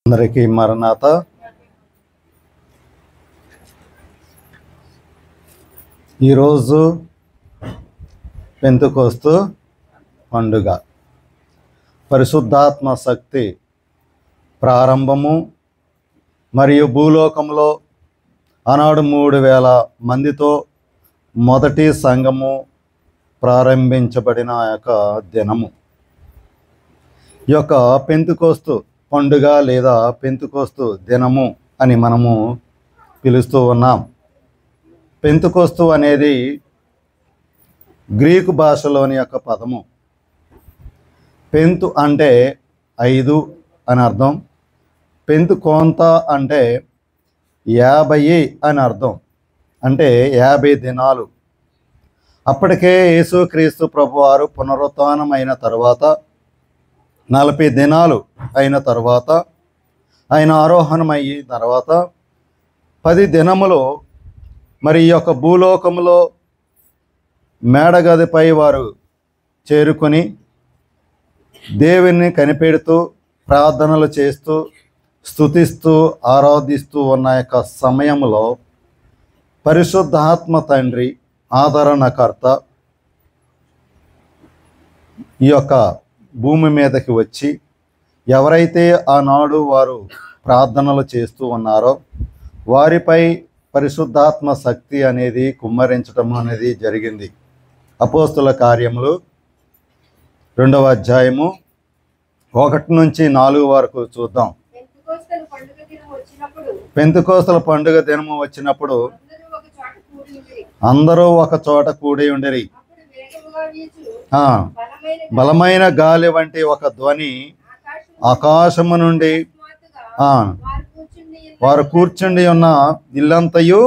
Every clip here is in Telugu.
అందరికీ మరణాత. ఈరోజు పెంతెకోస్తు పండుగ, పరిశుద్ధాత్మ శక్తి ప్రారంభము. మరియు భూలోకంలో ఆనాడు 3000 మందితో మొదటి సంఘము ప్రారంభించబడిన యొక్క దినము. ఈ యొక్క పెంతెకోస్తు పండుగ లేదా పెంతెకోస్తు దినము అని మనము పిలుస్తూ ఉన్నాం. పెంతెకోస్తు అనేది గ్రీకు భాషలోని యొక్క పదము. పెంతు అంటే 5 అని అర్థం. పెంతుకోంత అంటే 50 అని అర్థం, అంటే 50 దినాలు. అప్పటికే యేసుక్రీస్తు ప్రభువారు పునరుత్థానం అయిన తర్వాత 40 దినాలు అయిన తర్వాత ఆయన ఆరోహణం అయిన తర్వాత 10 దినములు మరి ఈ యొక్క భూలోకంలో మేడగదిపై వారు చేరుకొని దేవుని కనిపెడుతూ ప్రార్థనలు చేస్తూ స్తుతిస్తూ ఆరాధిస్తూ ఉన్న యొక్క సమయంలో పరిశుద్ధాత్మ తండ్రి ఆదరణకర్త ఈ యొక్క భూమి మీదకి వచ్చి ఎవరైతే ఆనాడు వారు ప్రార్థనలు చేస్తూ ఉన్నారో వారిపై పరిశుద్ధాత్మ శక్తి అనేది కుమ్మరించడం అనేది జరిగింది. అపోస్తుల కార్యములు 2వ అధ్యాయము 1 నుంచి 4 వరకు చూద్దాం. పెంతెకోస్తల పండుగ దినము వచ్చినప్పుడు అందరూ ఒక చోట కూడి ఉండిరి. బలమైన గాలి వంటి ఒక ధ్వని ఆకాశము నుండి వారు కూర్చుండి ఉన్న ఇల్లంతయు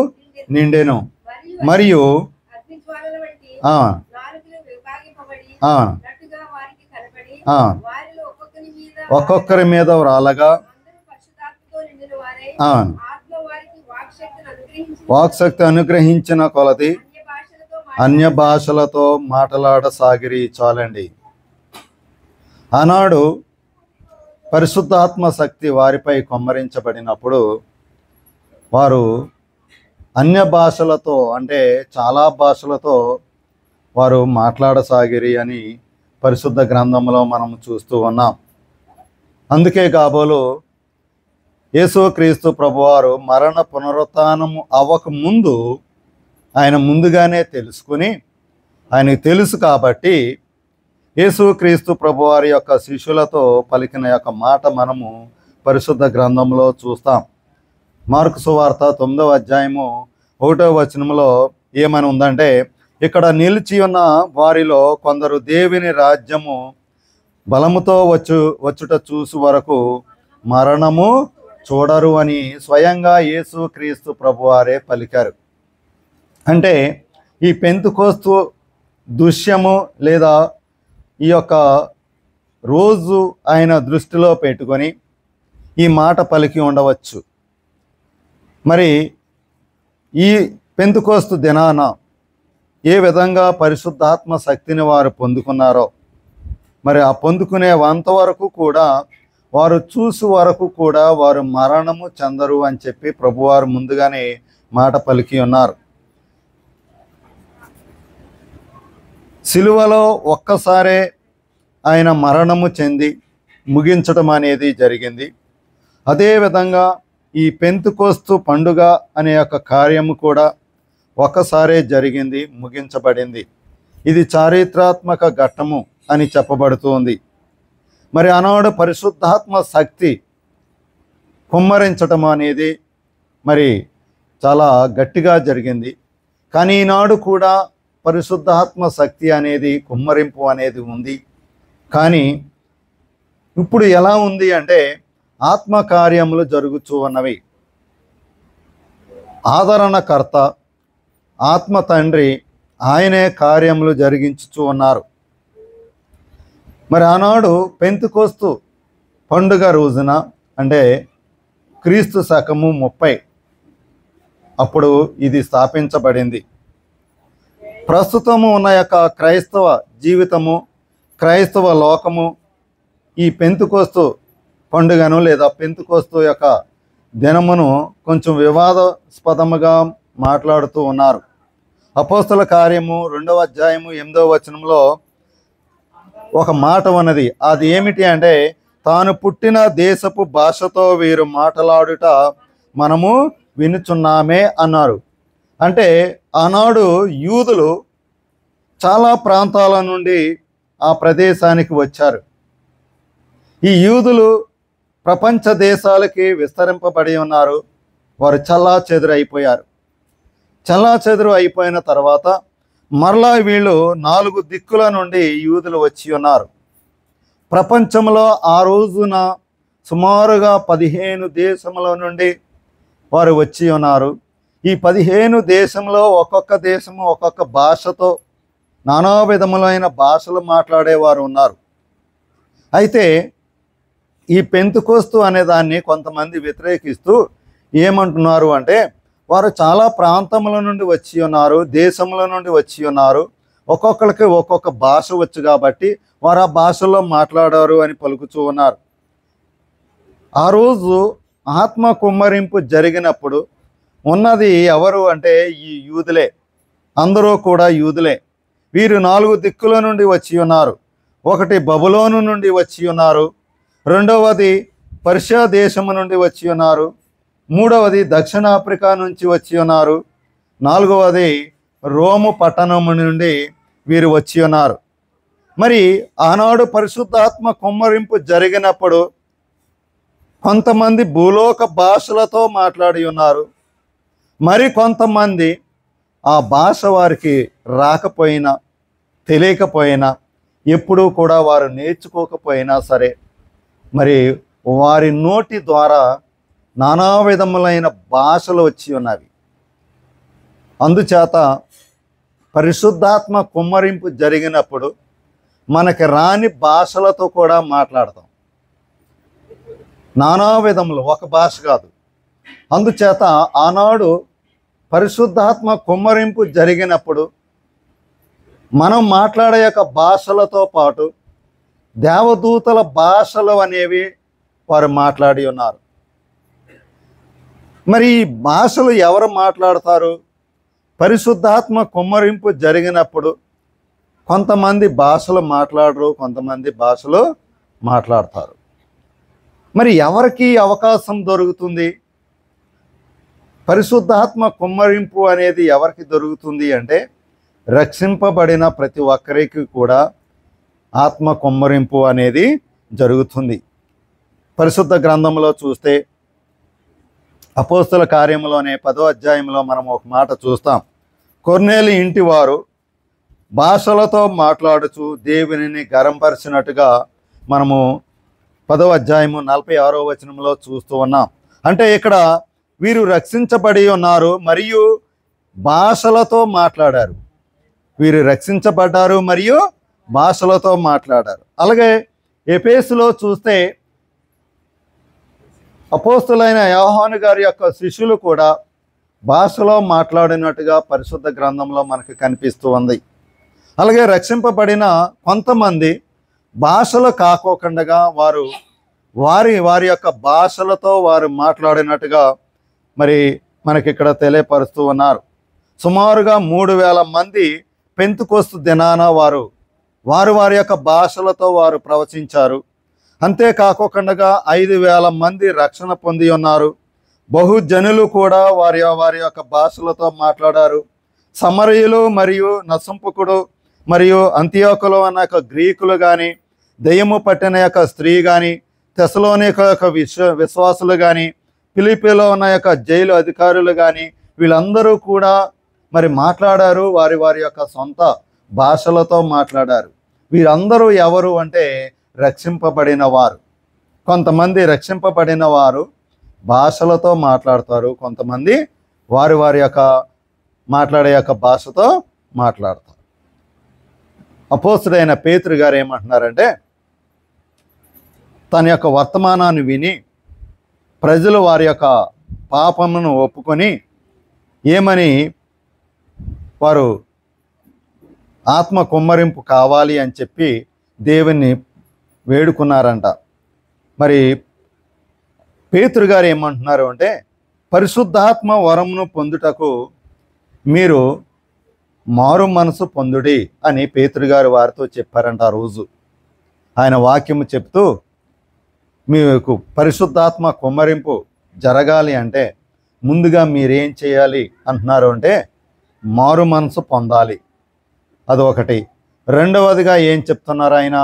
నిండెను. మరియు ఒక్కొక్కరి మీద రాలగా వాక్శక్తి అనుగ్రహించిన కొలది అన్య భాషలతో మాట్లాడసాగిరి. చాలండి. ఆనాడు పరిశుద్ధాత్మ శక్తి వారిపై కొమ్మరించబడినప్పుడు వారు అన్య భాషలతో, అంటే చాలా భాషలతో వారు మాట్లాడసాగిరి అని పరిశుద్ధ గ్రంథంలో మనం చూస్తూ ఉన్నాం. అందుకే కాబోలు యేసుక్రీస్తు ప్రభువారు మరణ పునరుత్థానము అవ్వక ముందు ఆయన ముందుగానే తెలుసుకుని, ఆయనకు తెలుసు కాబట్టి యేసుక్రీస్తు ప్రభువారి యొక్క శిష్యులతో పలికిన యొక్క మాట మనము పరిశుద్ధ గ్రంథంలో చూస్తాం. మార్కు సువార్త 9వ అధ్యాయము 1వ వచనంలో ఏమని ఉందంటే, ఇక్కడ నిలిచి ఉన్న వారిలో కొందరు దేవుని రాజ్యము బలముతో వచ్చుట చూసు వరకు మరణము చూడరు అని స్వయంగా యేసుక్రీస్తు ప్రభువారే పలికారు. అంటే ఈ పెంతెకోస్తు దృశ్యము లేదా ఈ యొక్క రోజు ఆయన దృష్టిలో పెట్టుకొని ఈ మాట పలికి ఉండవచ్చు. మరి ఈ పెంతెకోస్తు దినాన ఏ విధంగా పరిశుద్ధాత్మ శక్తిని వారు పొందుకున్నారో, మరి ఆ పొందుకునే అంతవరకు కూడా వారు చూసు వరకు కూడా వారు మరణము చెందరు అని చెప్పి ప్రభువారు ముందుగానే మాట పలికి ఉన్నారు. సిలువలో ఒక్కసారే ఆయన మరణము చెంది ముగించడం అనేది జరిగింది. అదేవిధంగా ఈ పెంతెకోస్తు పండుగ అనే యొక్క కార్యము కూడా ఒక్కసారే జరిగింది, ముగించబడింది. ఇది చారిత్రాత్మక ఘట్టము అని చెప్పబడుతుంది. మరి ఆనాడు పరిశుద్ధాత్మ శక్తి కుమ్మరించటం అనేది మరి చాలా గట్టిగా జరిగింది. కానీ ఈనాడు కూడా పరిశుద్ధాత్మ శక్తి అనేది కుమ్మరింపు అనేది ఉంది. కానీ ఇప్పుడు ఎలా ఉంది అంటే ఆత్మ కార్యములు జరుగుతూ ఉన్నవి. ఆదరణకర్త ఆత్మ తండ్రి ఆయనే కార్యములు జరిగించుతూ ఉన్నారు. మరి ఆనాడు పెంతెకోస్తు పండుగ రోజున, అంటే క్రీస్తు శకము 30 అప్పుడు ఇది స్థాపించబడింది. ప్రస్తుతము ఉన్న యొక్క క్రైస్తవ జీవితము, క్రైస్తవ లోకము ఈ పెంతెకోస్తు పండుగను లేదా పెంతుకోస్తు యొక్క దినమును కొంచెం వివాదాస్పదముగా మాట్లాడుతూ ఉన్నారు. అపోస్తల కార్యము 2వ అధ్యాయము 8వ వచనంలో ఒక మాట ఉన్నది. అది ఏమిటి అంటే, తాను పుట్టిన దేశపు భాషతో వీరు మాట్లాడుట మనము వినుచున్నామే అన్నారు. అంటే ఆనాడు యూదులు చాలా ప్రాంతాల నుండి ఆ ప్రదేశానికి వచ్చారు. ఈ యూదులు ప్రపంచ దేశాలకి విస్తరింపబడి ఉన్నారు. వారు చల్లాచెదురు అయిపోయారు. చల్లాచెదురు అయిపోయిన తర్వాత మరలా వీళ్ళు 4 దిక్కుల నుండి యూదులు వచ్చి ఉన్నారు. ప్రపంచంలో ఆ రోజున సుమారుగా 15 దేశముల నుండి వారు వచ్చి ఉన్నారు. ఈ 15 దేశంలో ఒక్కొక్క దేశము ఒక్కొక్క భాషతో నానా విధములైన భాషలు మాట్లాడేవారు ఉన్నారు. అయితే ఈ పెంతుకోస్తు అనే దాన్ని కొంతమంది వ్యతిరేకిస్తూ ఏమంటున్నారు అంటే, వారు చాలా ప్రాంతముల నుండి వచ్చి ఉన్నారు, దేశముల నుండి వచ్చి ఉన్నారు, ఒక్కొక్కరికి ఒక్కొక్క భాష వచ్చు కాబట్టి వారు ఆ భాషలో మాట్లాడారు అని పలుకుతూ ఉన్నారు. ఆ రోజు ఆత్మ కుమ్మరింపు జరిగినప్పుడు ఉన్నది ఎవరు అంటే ఈ యూదులే. అందరూ కూడా యూదులే. వీరు 4 దిక్కుల నుండి వచ్చి ఉన్నారు. ఒకటి బబులోను నుండి వచ్చి ఉన్నారు, రెండవది పర్షియా దేశము నుండి వచ్చి ఉన్నారు, మూడవది దక్షిణాఫ్రికా నుంచి వచ్చి ఉన్నారు, నాలుగవది రోము పట్టణము నుండి వీరు వచ్చి ఉన్నారు. మరి ఆనాడు పరిశుద్ధాత్మ కుమ్మరింపు జరిగినప్పుడు కొంతమంది భూలోక భాషలతో మాట్లాడి ఉన్నారు. మరి కొంతమంది ఆ భాష వారికి రాకపోయినా, తెలియకపోయినా, ఎప్పుడూ కూడా వారు నేర్చుకోకపోయినా సరే, మరి వారి నోటి ద్వారా నానా విధములైన భాషలు వచ్చి ఉన్నవి. అందుచేత పరిశుద్ధాత్మ కుమ్మరింపు జరిగినప్పుడు మనకి రాని భాషలతో కూడా మాట్లాడతాం. నానా విధములు, ఒక భాష కాదు. అందుచేత ఆనాడు పరిశుద్ధాత్మ కుమ్మరింపు జరిగినప్పుడు మనం మాట్లాడే యొక్క భాషలతో పాటు దేవదూతల భాషలు అనేవి వారు మాట్లాడి ఉన్నారు. మరి ఈ భాషలు ఎవరు మాట్లాడతారు? పరిశుద్ధాత్మ కుమ్మరింపు జరిగినప్పుడు కొంతమంది భాషలు మాట్లాడరు, కొంతమంది భాషలు మాట్లాడతారు. మరి ఎవరికి అవకాశం దొరుకుతుంది? పరిశుద్ధాత్మ కుమ్మరింపు అనేది ఎవరికి దొరుకుతుంది అంటే, రక్షింపబడిన ప్రతి ఒక్కరికి కూడా ఆత్మ కుమ్మరింపు అనేది జరుగుతుంది. పరిశుద్ధ గ్రంథంలో చూస్తే అపోస్తల కార్యములోనే 10వ అధ్యాయంలో మనం ఒక మాట చూస్తాం. కొర్నేలి ఇంటి వారు భాషలతో మాట్లాడుచు దేవునిని గరంపరిచినట్టుగా మనము 10వ అధ్యాయము 46వ వచనంలో చూస్తూ ఉన్నాం. అంటే ఇక్కడ వీరు రక్షించబడి ఉన్నారు మరియు భాషలతో మాట్లాడారు. వీరు రక్షించబడ్డారు మరియు భాషలతో మాట్లాడారు. అలాగే ఎఫెసులో చూస్తే అపోస్తులైన యోహాను గారి యొక్క శిష్యులు కూడా భాషలో మాట్లాడినట్టుగా పరిశుద్ధ గ్రంథంలో మనకు కనిపిస్తూ ఉంది. అలాగే రక్షింపబడిన కొంతమంది భాషలు కాకోకుండా వారు వారి యొక్క భాషలతో వారు మాట్లాడినట్టుగా మరి మనకి ఇక్కడ తెలియపరుస్తూ ఉన్నారు. సుమారుగా 3000 మంది పెంతుకోస్తు దినాన వారి యొక్క భాషలతో వారు ప్రవచించారు. అంతేకాకుండా 5000 మంది రక్షణ పొంది ఉన్నారు. బహుజనులు కూడా వారి యొక్క భాషలతో మాట్లాడారు. సమరయులు మరియు నసుంపుకుడు మరియు అంతియోకులు అన్న యొక్క గ్రీకులు కానీ, దెయ్యము పట్టిన యొక్క స్త్రీ కానీ, తెసలోనిక యొక్క విశ్వాసులు కానీ, ఫిలిప్పీలో ఉన్న యొక్క జైలు అధికారులు కానీ, వీళ్ళందరూ కూడా మరి మాట్లాడారు. వారి యొక్క సొంత భాషలతో మాట్లాడారు. వీరందరూ ఎవరు అంటే రక్షింపబడిన వారు. కొంతమంది రక్షింపబడిన వారు భాషలతో మాట్లాడతారు, కొంతమంది వారి యొక్క మాట్లాడే యొక్క భాషతో మాట్లాడతారు. అపోస్తుడైన పేతురు గారు ఏమంటున్నారంటే, తన యొక్క వర్తమానాన్ని విని ప్రజలు వారి యొక్క పాపమును ఒప్పుకొని ఏమని వారు ఆత్మ కుమ్మరింపు కావాలి అని చెప్పి దేవుణ్ణి వేడుకున్నారంట. మరి పేతురు గారు ఏమంటున్నారు అంటే, పరిశుద్ధాత్మ వరమును పొందుటకు మీరు మారు మనసు పొందుడి అని పేతురు గారు వారితో చెప్పారంట. ఆ రోజు ఆయన వాక్యము చెప్తూ, మీకు పరిశుద్ధాత్మ కుమ్మరింపు జరగాలి అంటే ముందుగా మీరేం చేయాలి అంటున్నారు అంటే, మారు మనసు పొందాలి. అదొకటి. రెండవదిగా ఏం చెప్తున్నారు ఆయన?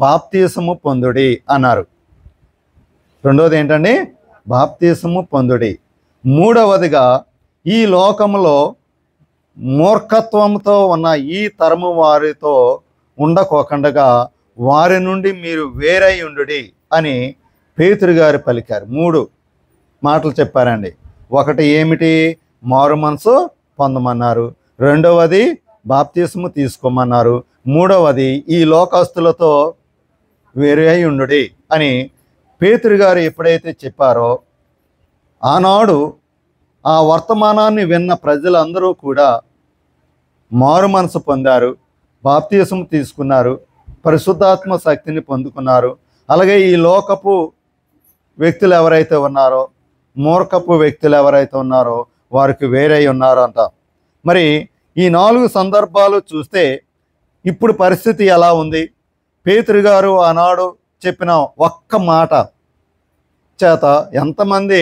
బాప్తీసము పొందుడి అన్నారు. రెండవది ఏంటండి? బాప్తీసము పొందుడి. మూడవదిగా, ఈ లోకములో మూర్ఖత్వంతో ఉన్న ఈ తరము వారితో ఉండకోకుండా వారి నుండి మీరు వేరై ఉండుడి అని పేతురు గారు పలికారు. 3 మాటలు చెప్పారండి. ఒకటి ఏమిటి? మారు మనసు పొందమన్నారు. రెండవది బాప్తీసము తీసుకోమన్నారు. మూడవది ఈ లోకస్తులతో వేరే అయి ఉండుడి అని పేతురు గారు ఎప్పుడైతే చెప్పారో, ఆనాడు ఆ వర్తమానాన్ని విన్న ప్రజలందరూ కూడా మారు మనసు పొందారు, బాప్తీసము తీసుకున్నారు, పరిశుద్ధాత్మ శక్తిని పొందుకున్నారు. అలాగే ఈ లోకపు వ్యక్తులు ఎవరైతే ఉన్నారో, మూర్ఖపు వ్యక్తులు ఎవరైతే ఉన్నారో వారికి వేరై ఉన్నారో అంట. మరి ఈ 4 సందర్భాలు చూస్తే ఇప్పుడు పరిస్థితి ఎలా ఉంది? పేతురు గారు ఆనాడు చెప్పిన ఒక్క మాట చేత ఎంతమంది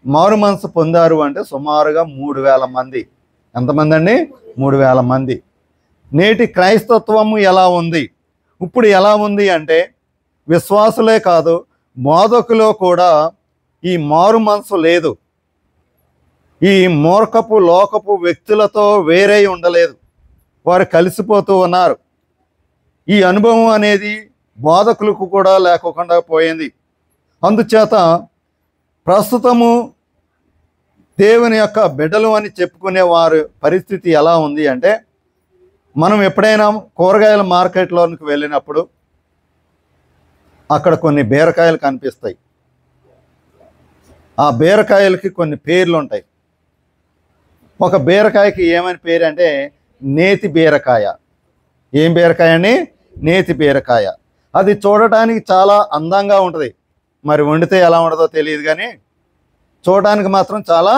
మారు మనసు పొందారు అంటే సుమారుగా 3,000 మంది. ఎంతమంది అండి? 3,000 మంది. నేటి క్రైస్తత్వము ఎలా ఉంది? ఇప్పుడు ఎలా ఉంది అంటే, విశ్వాసులే కాదు, బోధకులో కూడా ఈ మారు మనసు లేదు. ఈ మూర్ఖపు లోకపు వ్యక్తులతో వేరై ఉండలేదు, వారు కలిసిపోతూ ఉన్నారు. ఈ అనుభవం అనేది బోధకులకు కూడా లేకుండా పోయింది. అందుచేత ప్రస్తుతము దేవుని యొక్క బిడ్డలు అని చెప్పుకునే వారి పరిస్థితి ఎలా ఉంది అంటే, మనం ఎప్పుడైనా కూరగాయల మార్కెట్లోనికి వెళ్ళినప్పుడు అక్కడ కొన్ని బీరకాయలు కనిపిస్తాయి. ఆ బీరకాయలకి కొన్ని పేర్లు ఉంటాయి. ఒక బీరకాయకి ఏమని పేరు అంటే నేతి బీరకాయ. ఏం బీరకాయ అండి? నేతి బీరకాయ. అది చూడటానికి చాలా అందంగా ఉంటుంది. మరి వండితే ఎలా ఉండదో తెలియదు, కానీ చూడటానికి మాత్రం చాలా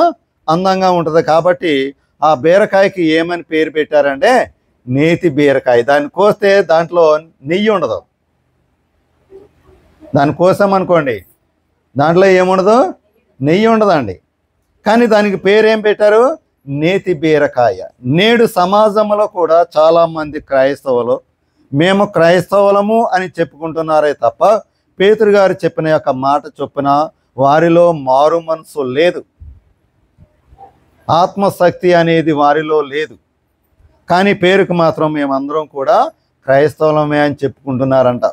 అందంగా ఉంటుంది. కాబట్టి ఆ బీరకాయకి ఏమని పేరు పెట్టారంటే నేతి బీరకాయ. దాన్ని కోస్తే దాంట్లో నెయ్యి ఉండదు. దాన్ని కోసామనుకోండి, దాంట్లో ఏముండదు? నెయ్యి ఉండదండి. కానీ దానికి పేరేం పెట్టారు? నేతి బీరకాయ. నేడు సమాజంలో కూడా చాలామంది క్రైస్తవులు మేము క్రైస్తవులము అని చెప్పుకుంటున్నారే తప్ప పేతురు గారు చెప్పిన యొక్క మాట చొప్పున వారిలో మారు మనసు లేదు, ఆత్మశక్తి అనేది వారిలో లేదు. కానీ పేరుకు మాత్రం మేమందరం కూడా క్రైస్తవులమే అని చెప్పుకుంటున్నారంట.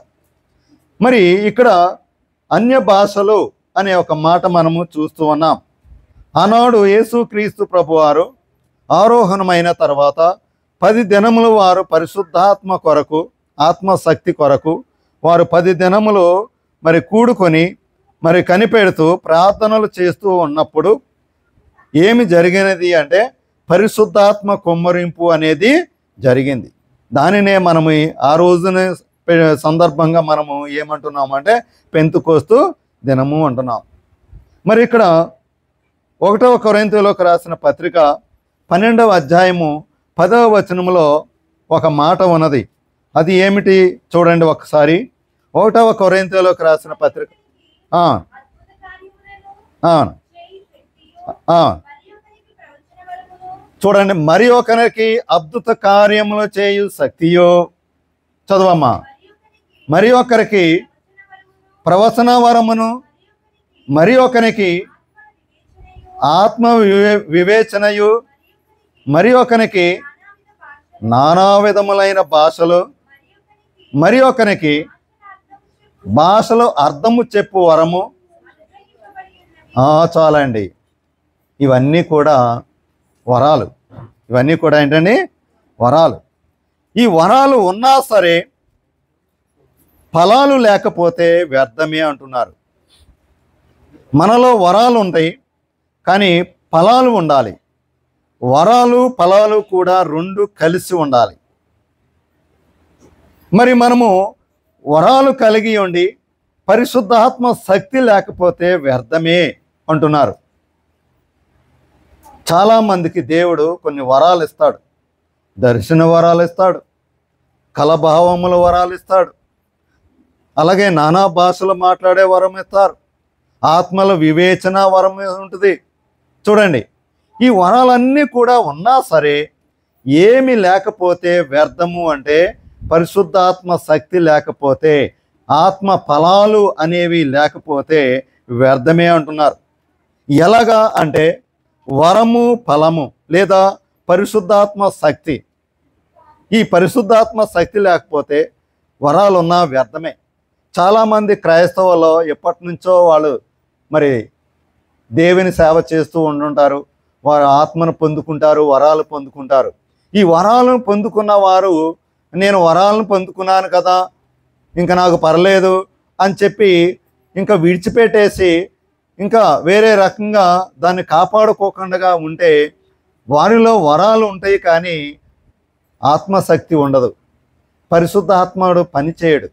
మరి ఇక్కడ అన్య భాషలు అనే ఒక మాట మనము చూస్తూ ఉన్నాం. ఆనాడు యేసుక్రీస్తు ప్రభువారు ఆరోహణమైన తర్వాత 10 దినములు వారు పరిశుద్ధాత్మ కొరకు, ఆత్మశక్తి కొరకు వారు 10 దినములు మరి కూడుకొని మరి కనిపెడుతూ ప్రార్థనలు చేస్తూ ఉన్నప్పుడు ఏమి జరిగినది అంటే పరిశుద్ధాత్మ కుమ్మరింపు అనేది జరిగింది. దానినే మనము ఆ రోజున సందర్భంగా మనము ఏమంటున్నామంటే పెంతుకోస్తు దినము అంటున్నాం. మరి ఇక్కడ 1వ కొరింథీయులకు రాసిన పత్రిక 12వ అధ్యాయము 10వ వచనములో ఒక మాట ఉన్నది. అది ఏమిటి చూడండి ఒకసారి. 1వ కొరింథీయులకు రాసిన పత్రిక చూడండి. మరి ఒకరికి అద్భుత కార్యములు చేయు శక్తియో, చదవమ్మా. మరి ఒకరికి ప్రవచన వరమును, మరి ఒకరికి ఆత్మ వివేచనయు, మరి ఒకరికి నానా విధములైన భాషలు, మరి ఒకరికి భాషలో అర్థము చెప్పు వరము. చాలండి. ఇవన్నీ కూడా వరాలు. ఇవన్నీ కూడా ఏంటండి? వరాలు. ఈ వరాలు ఉన్నా సరే ఫలాలు లేకపోతే వ్యర్థమే అంటున్నారు. మనలో వరాలు ఉంటాయి, కానీ ఫలాలు ఉండాలి. వరాలు ఫలాలు కూడా 2 కలిసి ఉండాలి. మరి మనము వరాలు కలిగి ఉండి పరిశుద్ధాత్మ శక్తి లేకపోతే వ్యర్థమే అంటున్నారు. చాలామందికి దేవుడు కొన్ని వరాలు ఇస్తాడు. దర్శన వరాలు ఇస్తాడు, కలభావముల వరాలు ఇస్తాడు, అలాగే నానా భాషలు మాట్లాడే వరం ఇస్తారు, ఆత్మల వివేచన వరం ఉంటుంది. చూడండి, ఈ వరాలన్నీ కూడా ఉన్నా సరే ఏమి లేకపోతే వ్యర్థము అంటే పరిశుద్ధాత్మ శక్తి లేకపోతే, ఆత్మ ఫలాలు అనేవి లేకపోతే వ్యర్థమే అంటున్నారు. ఎలాగా అంటే వరము ఫలము లేదా పరిశుద్ధాత్మ శక్తి. ఈ పరిశుద్ధాత్మ శక్తి లేకపోతే వరాలు ఉన్నా వ్యర్థమే. చాలామంది క్రైస్తవుల్లో ఎప్పటి నుంచో వాళ్ళు మరి దేవుని సేవ చేస్తూ ఉంటుంటారు, వారు ఆత్మను పొందుకుంటారు, వరాలు పొందుకుంటారు. ఈ వరాలను పొందుకున్న వారు నేను వరాలను పొందుకున్నాను కదా ఇంకా నాకు పర్లేదు అని చెప్పి ఇంకా విడిచిపెట్టేసి ఇంకా వేరే రకంగా దాన్ని కాపాడుకోకుండా ఉంటే వారిలో వరాలు ఉంటాయి కానీ ఆత్మశక్తి ఉండదు, పరిశుద్ధ ఆత్మడు పనిచేయడు.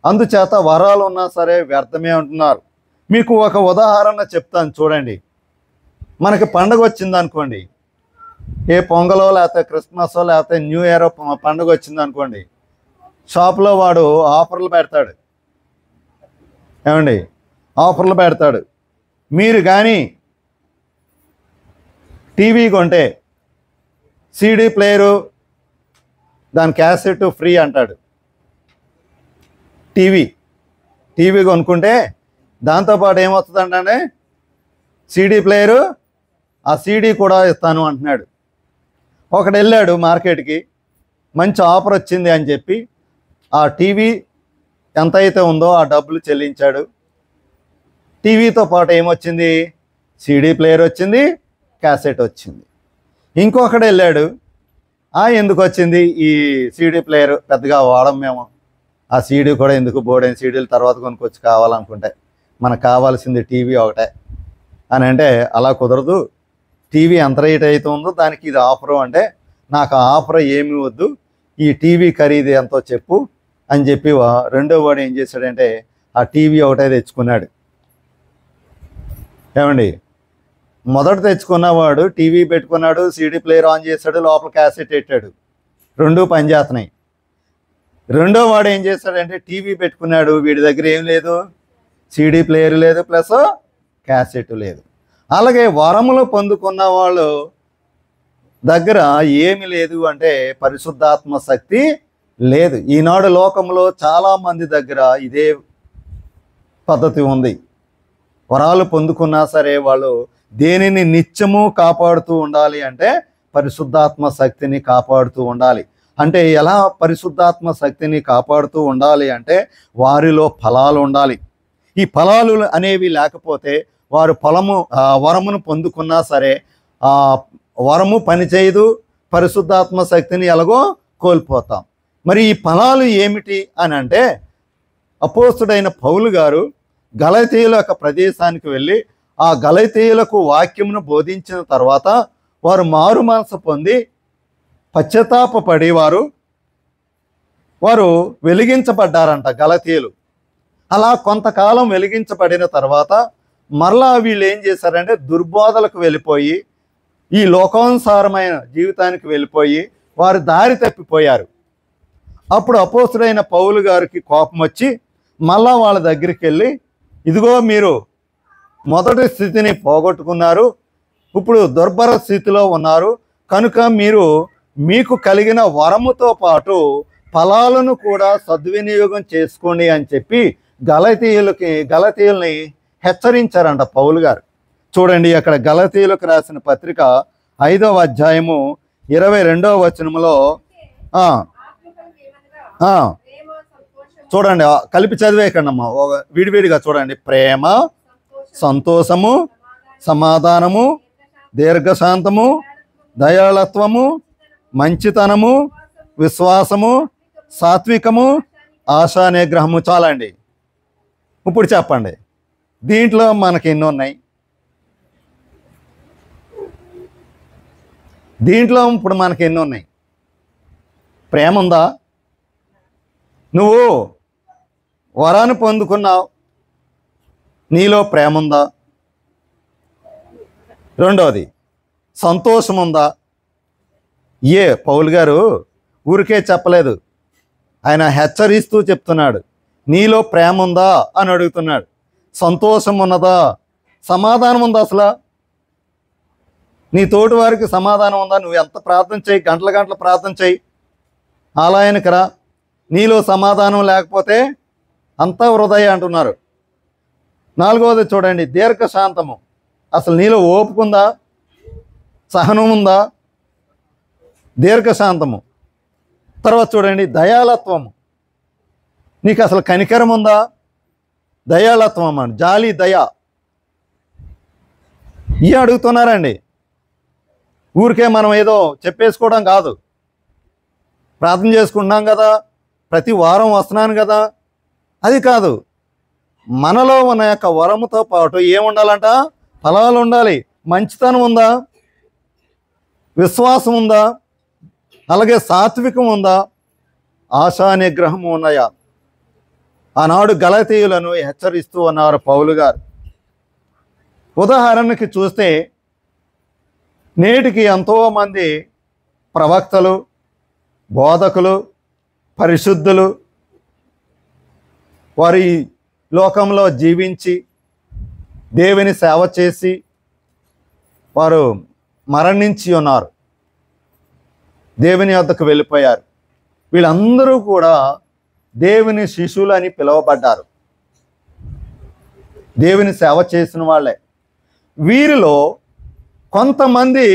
అందుచేత వరాలు ఉన్నా సరే వ్యర్థమే అంటున్నారు. మీకు ఒక ఉదాహరణ చెప్తాను చూడండి. మనకి పండగ వచ్చింది అనుకోండి, ఏ పొంగలో లేకపోతే క్రిస్మసో లేకపోతే న్యూ ఇయర్ పండుగ వచ్చింది అనుకోండి, షాప్లో వాడు ఆఫర్లు పెడతాడు. ఏమండి, ఆఫర్లు పెడతాడు. మీరు కానీ టీవీ కొంటే సీడీ ప్లేయరు దాని క్యాసెట్ ఫ్రీ అంటాడు. టీవీ కొనుక్కుంటే దాంతోపాటు ఏమొస్తుందంటే సీడీ ప్లేయరు, ఆ సీడీ కూడా ఇస్తాను అంటున్నాడు. ఒకడు వెళ్ళాడు మార్కెట్కి, మంచి ఆఫర్ వచ్చింది అని చెప్పి ఆ టీవీ ఎంత అయితే ఉందో ఆ డబ్బులు చెల్లించాడు. టీవీతో పాటు ఏమొచ్చింది, సీడీ ప్లేయర్ వచ్చింది, క్యాసెట్ వచ్చింది. ఇంకొకడు వెళ్ళాడు, ఎందుకు వచ్చింది ఈ సీడీ ప్లేయర్, పెద్దగా వాడం మేము, ఆ సీడీ కూడా ఎందుకు, బోర్డైన సీడీలు తర్వాత కొనుక్కొచ్చి కావాలనుకుంటే మనకు కావాల్సింది టీవీ ఒకటే అని అంటే అలా కుదరదు. టీవీ ఎంత రేట్ అయితే ఉందో దానికి ఇది ఆఫరు అంటే నాకు ఆ ఆఫర్ ఏమీ వద్దు, ఈ టీవీ ఖరీదు ఎంతో చెప్పు అని చెప్పి రెండో వాడు ఏం చేశాడంటే ఆ టీవీ ఒకటే తెచ్చుకున్నాడు. ఏమండి, మొదట తెచ్చుకున్నవాడు టీవీ పెట్టుకున్నాడు, సీడీ ప్లేయర్ ఆన్ చేశాడు, లోపల క్యాసెట్ పెట్టాడు, రెండూ పనిచేస్తున్నాయి. రెండో వాడు ఏం చేశాడంటే టీవీ పెట్టుకున్నాడు, వీడి దగ్గర ఏం లేదు, సీడీ ప్లేయర్ లేదు, ప్లస్ క్యాసెట్ లేదు. అలాగే వరములు పొందుకున్న వాళ్ళు దగ్గర ఏమి లేదు అంటే పరిశుద్ధాత్మ శక్తి లేదు. ఈనాడు లోకంలో చాలామంది దగ్గర ఇదే పద్ధతి ఉంది. వరాలు పొందుకున్నా సరే వాళ్ళు దేనిని నిత్యము కాపాడుతూ ఉండాలి అంటే పరిశుద్ధాత్మ శక్తిని కాపాడుతూ ఉండాలి. అంటే ఎలా పరిశుద్ధాత్మ శక్తిని కాపాడుతూ ఉండాలి అంటే వారిలో ఫలాలు ఉండాలి. ఈ ఫలాలు అనేవి లేకపోతే వారు వరమును పొందుకున్నా సరే ఆ వరము పనిచేయదు, పరిశుద్ధాత్మ శక్తిని ఎలాగో కోల్పోతాం. మరి ఈ ఫలాలు ఏమిటి అని అంటే అపోస్తుడైన పౌలు గారు గలతీయుల యొక్క ప్రదేశానికి వెళ్ళి ఆ గలతీయులకు వాక్యమును బోధించిన తర్వాత వారు మారు మనసు పొంది పశ్చాత్తాపపడి వారు వెలిగించబడ్డారంట గలతీయులు. అలా కొంతకాలం వెలిగించబడిన తర్వాత మరలా వీళ్ళు ఏం చేశారంటే దుర్బోధలకు వెళ్ళిపోయి ఈ లోకానుసారమైన జీవితానికి వెళ్ళిపోయి వారు దారి తప్పిపోయారు. అప్పుడు అపోస్తుడైన పౌలు గారికి కోపం వచ్చి మళ్ళా వాళ్ళ దగ్గరికి వెళ్ళి, ఇదిగో మీరు మొదటి స్థితిని పోగొట్టుకున్నారు, ఇప్పుడు దుర్భర స్థితిలో ఉన్నారు, కనుక మీకు కలిగిన వరముతో పాటు ఫలాలను కూడా సద్వినియోగం చేసుకోండి అని చెప్పి గలతీయుల్ని హెచ్చరించారంట పౌలు గారు. చూడండి, అక్కడ గలతీయులకు రాసిన పత్రిక 5వ అధ్యాయము 22వ వచనములో చూడండి, కలిపి చదివేకండమ్మా, విడివిడిగా చూడండి. ప్రేమ, సంతోషము, సమాధానము, దీర్ఘశాంతము, దయాళత్వము, మంచితనము, విశ్వాసము, సాత్వికము, ఆశా నిగ్రహము. చాలండి. ఇప్పుడు చెప్పండి, దీంట్లో మనకి ఎన్ని ఉన్నాయి? దీంట్లో ఇప్పుడు మనకి ఎన్ని ఉన్నాయి? ప్రేమ ఉందా? నువ్వు వరాన్ని పొందుకున్నావు, నీలో ప్రేమ ఉందా? రెండవది, సంతోషం ఉందా? పౌలు గారు ఊరికే చెప్పలేదు, ఆయన హెచ్చరిస్తూ చెప్తున్నాడు. నీలో ప్రేమ ఉందా అని అడుగుతున్నాడు. సంతోషం ఉన్నదా? సమాధానం ఉందా? అసలు నీ తోటి వారికి సమాధానం ఉందా? నువ్వు ఎంత ప్రార్థన చేయి, గంటల గంటల ప్రార్థన చేయి, ఆలయానికి రా, నీలో సమాధానం లేకపోతే అంతా వృధా అంటున్నారు. నాలుగవది చూడండి, దీర్ఘశాంతము. అసలు నీలో ఓపుకుందా? సహనం ఉందా? దీర్ఘశాంతము. తర్వాత చూడండి, దయాళత్వము. నీకు అసలు కనికరం ఉందా? దయాళత్వం అని, జాలి, దయ, ఇవి అడుగుతున్నారండి. ఊరికే మనం ఏదో చెప్పేసుకోవడం కాదు. ప్రార్థన చేసుకుంటున్నాం కదా, ప్రతి వారం వస్తున్నాను కదా, అది కాదు. మనలో ఉన్న యొక్క వరముతో పాటు ఏముండాలంట? ఫలాలు ఉండాలి. మంచితనం ఉందా? విశ్వాసం ఉందా? అలాగే సాత్వికం ఉందా? ఆశా నిగ్రహం ఉన్నాయా? ఆనాడు గలతీయులను హెచ్చరిస్తూ ఉన్నారు పౌలు గారు. ఉదాహరణకి చూస్తే నేటికి ఎంతోమంది ప్రవక్తలు, బోధకులు, పరిశుద్ధులు వారి లోకంలో జీవించి దేవుని సేవ చేసి వారు మరణించి ఉన్నారు, దేవుని వద్దకు వెళ్ళిపోయారు. వీళ్ళందరూ కూడా దేవుని శిష్యులు అని పిలువబడ్డారు, దేవుని సేవ చేసిన వాళ్ళే. వీరిలో కొంతమంది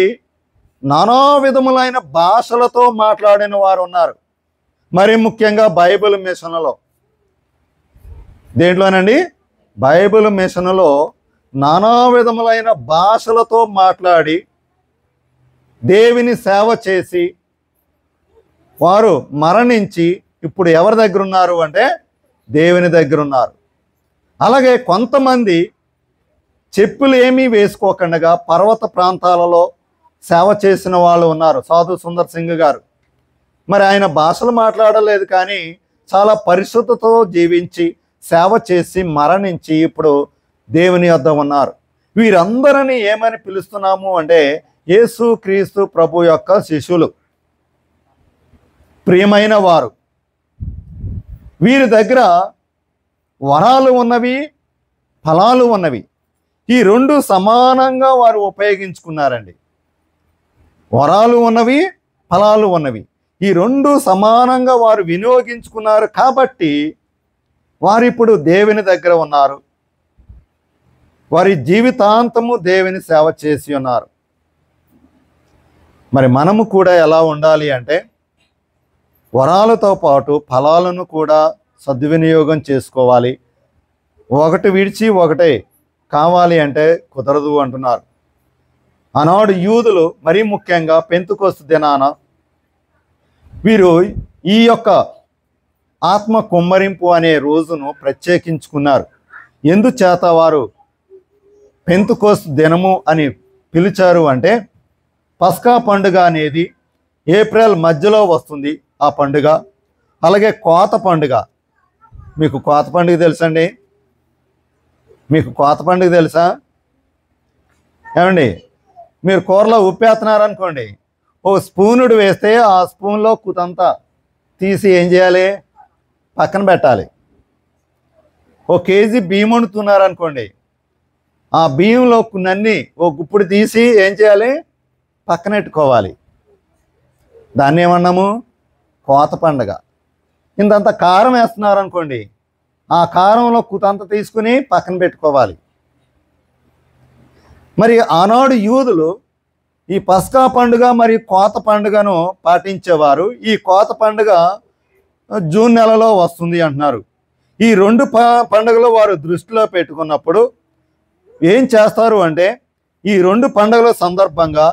నానా విధములైన భాషలతో మాట్లాడిన వారు ఉన్నారు. మరి ముఖ్యంగా బైబిల్ మిషన్లో, దేంట్లోనండి? బైబిల్ మిషన్లో నానా విధములైన భాషలతో మాట్లాడి దేవుని సేవ చేసి వారు మరణించి ఇప్పుడు ఎవరి దగ్గర ఉన్నారు అంటే దేవుని దగ్గర ఉన్నారు. అలాగే కొంతమంది చెప్పులు ఏమీ వేసుకోకుండా పర్వత ప్రాంతాలలో సేవ చేసిన వాళ్ళు ఉన్నారు. సాధు సుందర్ సింగ్ గారు, మరి ఆయన భాషలు మాట్లాడలేదు, కానీ చాలా పరిశుద్ధతతో జీవించి సేవ చేసి మరణించి ఇప్పుడు దేవుని వద్ద ఉన్నారు. వీరందరినీ ఏమని పిలుస్తున్నాము అంటే యేసు క్రీస్తు ప్రభు యొక్క శిష్యులు, ప్రియమైన వారు. వీరి దగ్గర వరాలు ఉన్నవి, ఫలాలు ఉన్నవి. ఈ రెండు సమానంగా వారు ఉపయోగించుకున్నారండి. వరాలు ఉన్నవి, ఫలాలు ఉన్నవి, ఈ రెండు సమానంగా వారు వినియోగించుకున్నారు. కాబట్టి వారు ఇప్పుడు దేవుని దగ్గర ఉన్నారు. వారి జీవితాంతము దేవుని సేవ చేసి ఉన్నారు. మరి మనము కూడా ఎలా ఉండాలి అంటే వరాలతో పాటు ఫలాలను కూడా సద్వినియోగం చేసుకోవాలి. ఒకటి విడిచి ఒకటే కావాలి అంటే కుదరదు అంటున్నారు. ఆనాడు యూదులు, మరీ ముఖ్యంగా పెంతెకొస్తు దినాన వీరు ఈ యొక్క ఆత్మ కుమ్మరింపు అనే రోజును ప్రత్యేకించుకున్నారు. ఎందుచేత వారు పెంతెకొస్తు దినము అని పిలిచారు అంటే పస్కా పండుగ అనేది ఏప్రిల్ మధ్యలో వస్తుంది ఆ పండుగ. అలాగే కోత పండుగ, మీకు కోత పండుగ తెలుసండి? మీకు కోత పండుగ తెలుసా ఏమండి? మీరు కూరలో ఉప్పు వేస్తున్నారనుకోండి, ఓ స్పూనుడు వేస్తే ఆ స్పూన్లో కుతంతా తీసి ఏం చేయాలి? పక్కన పెట్టాలి. ఓ కేజీ బియ్యం వండుతున్నారనుకోండి, ఆ బియ్యంలో కొన్నీ ఓ గుప్పుడు తీసి ఏం చేయాలి? పక్కన పెట్టుకోవాలి. దాన్ని ఏమన్నాము? కోత పండుగ. ఇంతంత కారం వేస్తున్నారనుకోండి, ఆ కారంలో కుతంత తీసుకుని పక్కన పెట్టుకోవాలి. మరి ఆనాడు యూదులు ఈ పస్కా పండుగ మరియు కోత పండుగను పాటించేవారు. ఈ కోత పండుగ జూన్ నెలలో వస్తుంది అంటున్నారు. ఈ రెండు పండుగలు వారు దృష్టిలో పెట్టుకున్నప్పుడు ఏం చేస్తారు అంటే ఈ రెండు పండుగల సందర్భంగా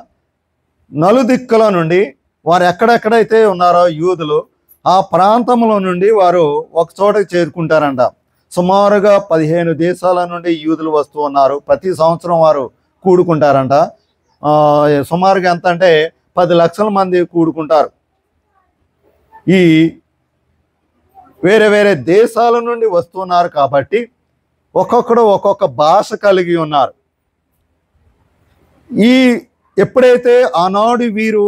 నలుదిక్కుల నుండి వారు ఎక్కడెక్కడైతే ఉన్నారో యూదులు ఆ ప్రాంతంలో నుండి వారు ఒక చోటకి చేరుకుంటారంట. సుమారుగా 15 దేశాల నుండి యూదులు వస్తూ ఉన్నారు. ప్రతి సంవత్సరం వారు కూడుకుంటారంట. సుమారుగా ఎంత అంటే 10 లక్షల మంది కూడుకుంటారు. ఈ వేరే వేరే దేశాల నుండి వస్తున్నారు కాబట్టి ఒక్కొక్కడు ఒక్కొక్క భాష కలిగి ఉన్నారు. ఎప్పుడైతే ఆనాడు వీరు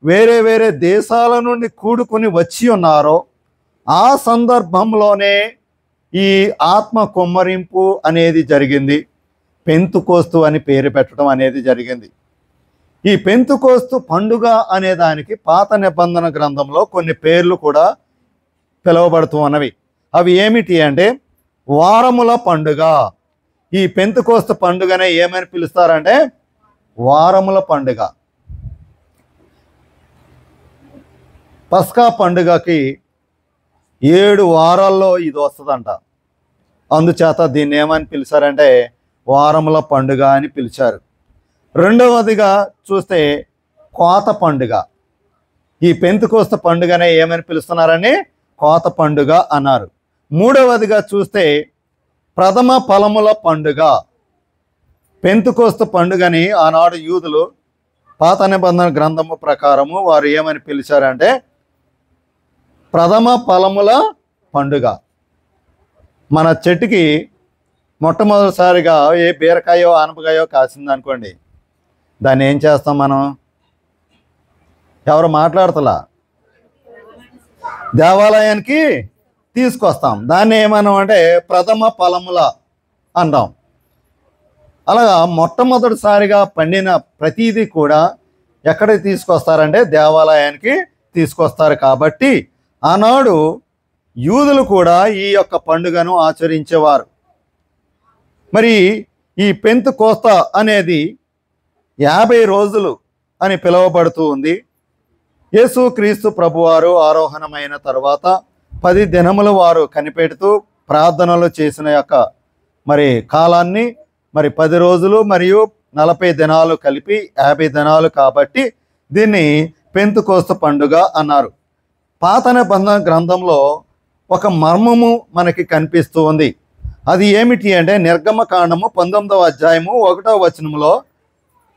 వేరే వేరే దేశాల నుండి కూడుకొని వచ్చి ఉన్నారో ఆ సందర్భంలోనే ఈ ఆత్మ కుమ్మరింపు అనేది జరిగింది. పెంతుకోస్తు అని పేరు పెట్టడం అనేది జరిగింది. ఈ పెంతుకోస్తు పండుగ అనే దానికి పాత నిబంధన గ్రంథంలో కొన్ని పేర్లు కూడా పిలువబడుతూ ఉన్నవి. అవి ఏమిటి అంటే వారముల పండుగ. ఈ పెంతుకోస్తు పండుగనే ఏమని పిలుస్తారంటే వారముల పండుగ. పస్కా పండుగకి 7 వారాల్లో ఇది వస్తుందంట. అందుచేత దీన్ని ఏమని పిలిచారంటే వారముల పండుగ అని పిలిచారు. రెండవదిగా చూస్తే కోత పండుగ. ఈ పెంతుకోస్తు పండుగనే ఏమని పిలుస్తున్నారని కోత పండుగ అన్నారు. మూడవదిగా చూస్తే ప్రథమ ఫలముల పండుగ. పెంతుకోస్తు పండుగని ఆనాడు యూదులు పాత నిబంధన గ్రంథము ప్రకారము వారు ఏమని పిలిచారంటే ప్రథమ ఫలముల పండుగ. మన చెట్టుకి మొట్టమొదటిసారిగా ఏ బీరకాయో ఆనపకాయో కాసింది అనుకోండి, దాన్ని ఏం చేస్తాం మనం? ఎవరు మాట్లాడతలా? దేవాలయానికి తీసుకొస్తాం. దాన్ని ఏమన్నాం అంటే ప్రథమ ఫలముల అంటాం. అలాగా మొట్టమొదటిసారిగా పండిన ప్రతిదీ కూడా ఎక్కడికి తీసుకొస్తారంటే దేవాలయానికి తీసుకొస్తారు. కాబట్టి ఆనాడు యూదులు కూడా ఈ యొక్క పండుగను ఆచరించేవారు. మరి ఈ పెంతుకోస్త అనేది 50 రోజులు అని పిలువబడుతూ ఉంది. యేసుక్రీస్తు ప్రభువారు ఆరోహణమైన తర్వాత 10 దినములు వారు కనిపెడుతూ ప్రార్థనలు చేసిన యొక్క మరి కాలాన్ని 10 రోజులు మరియు 40 దినాలు కలిపి 50 దినాలు కాబట్టి దీన్ని పెంతుకోస్తు పండుగ అన్నారు. పాత నిబంధన గ్రంథంలో ఒక మర్మము మనకి కనిపిస్తూ ఉంది. అది ఏమిటి అంటే నిర్గమకాండము 19వ అధ్యాయము 1వ వచనంలో